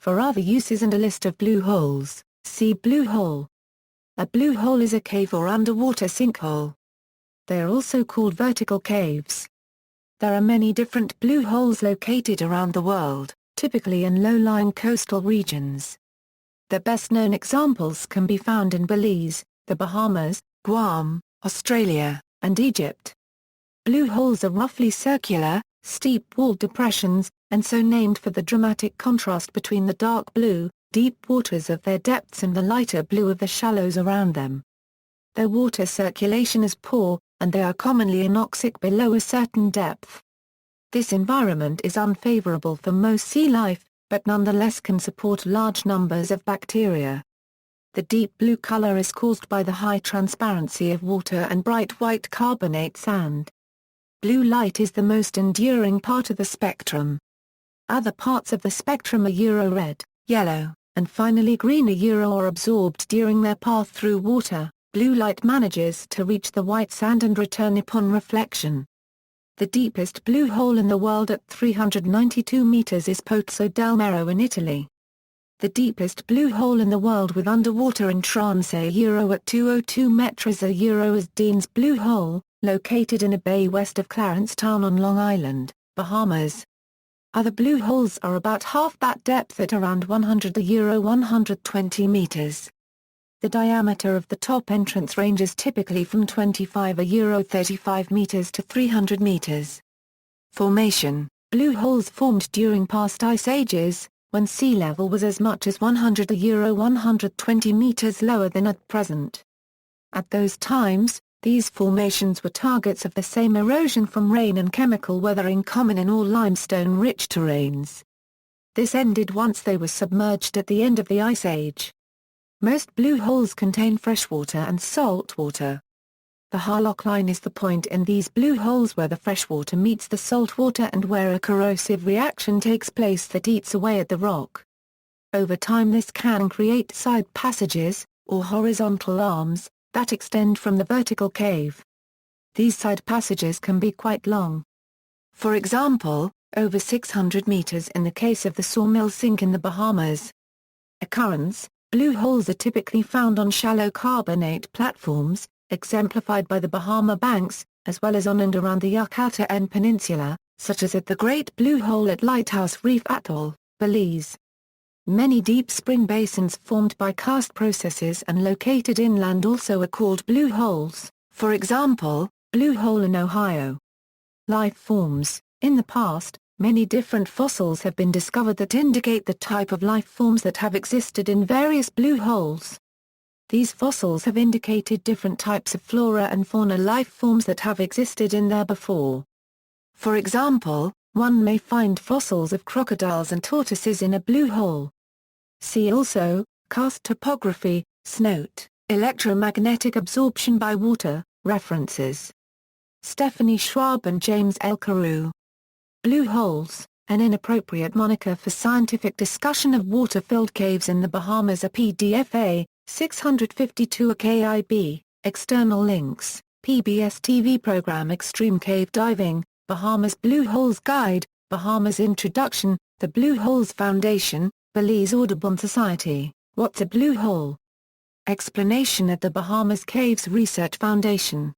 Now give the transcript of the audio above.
For other uses and a list of blue holes, see blue hole. A blue hole is a cave or underwater sinkhole. They are also called vertical caves. There are many different blue holes located around the world, typically in low-lying coastal regions. The best-known examples can be found in Belize, the Bahamas, Guam, Australia, and Egypt. Blue holes are roughly circular, steep-walled depressions, and so named for the dramatic contrast between the dark blue, deep waters of their depths and the lighter blue of the shallows around them. Their water circulation is poor, and they are commonly anoxic below a certain depth. This environment is unfavorable for most sea life, but nonetheless can support large numbers of bacteria. The deep blue color is caused by the high transparency of water and bright white carbonate sand. Blue light is the most enduring part of the spectrum. Other parts of the spectrum are red, yellow, and finally green are absorbed during their path through water. Blue light manages to reach the white sand and return upon reflection. The deepest blue hole in the world at 392 meters is Pozzo del Mero in Italy. The deepest blue hole in the world with underwater entrance at 202 meters is Dean's Blue Hole, located in a bay west of Clarence Town on Long Island, Bahamas. Other blue holes are about half that depth at around 120 meters. The diameter of the top entrance ranges typically from 35 meters to 300 meters. Formation: blue holes formed during past ice ages, when sea level was as much as 120 meters lower than at present. At those times, these formations were targets of the same erosion from rain and chemical weathering common in all limestone-rich terrains. This ended once they were submerged at the end of the Ice Age. Most blue holes contain freshwater and saltwater. The Harlock Line is the point in these blue holes where the freshwater meets the saltwater and where a corrosive reaction takes place that eats away at the rock. Over time this can create side passages, or horizontal arms, that extend from the vertical cave. These side passages can be quite long. For example, over 600 meters in the case of the Sawmill Sink in the Bahamas. Occurrence: blue holes are typically found on shallow carbonate platforms, exemplified by the Bahama Banks, as well as on and around the Yucatan Peninsula, such as at the Great Blue Hole at Lighthouse Reef Atoll, Belize. Many deep spring basins formed by karst processes and located inland also are called blue holes, for example, Blue Hole in Ohio. Life forms: in the past, many different fossils have been discovered that indicate the type of life forms that have existed in various blue holes. These fossils have indicated different types of flora and fauna life forms that have existed in there before. For example, one may find fossils of crocodiles and tortoises in a blue hole. See also, karst topography, SNOT, electromagnetic absorption by water, references. Stephanie Schwab and James L. Carew. Blue holes, an inappropriate moniker for scientific discussion of water-filled caves in the Bahamas. A PDF 652 KIB, external links, PBS TV program Extreme Cave Diving, Bahamas Blue Holes Guide, Bahamas Introduction, The Blue Holes Foundation, Belize Audubon Society, What's a Blue Hole? Explanation at the Bahamas Caves Research Foundation.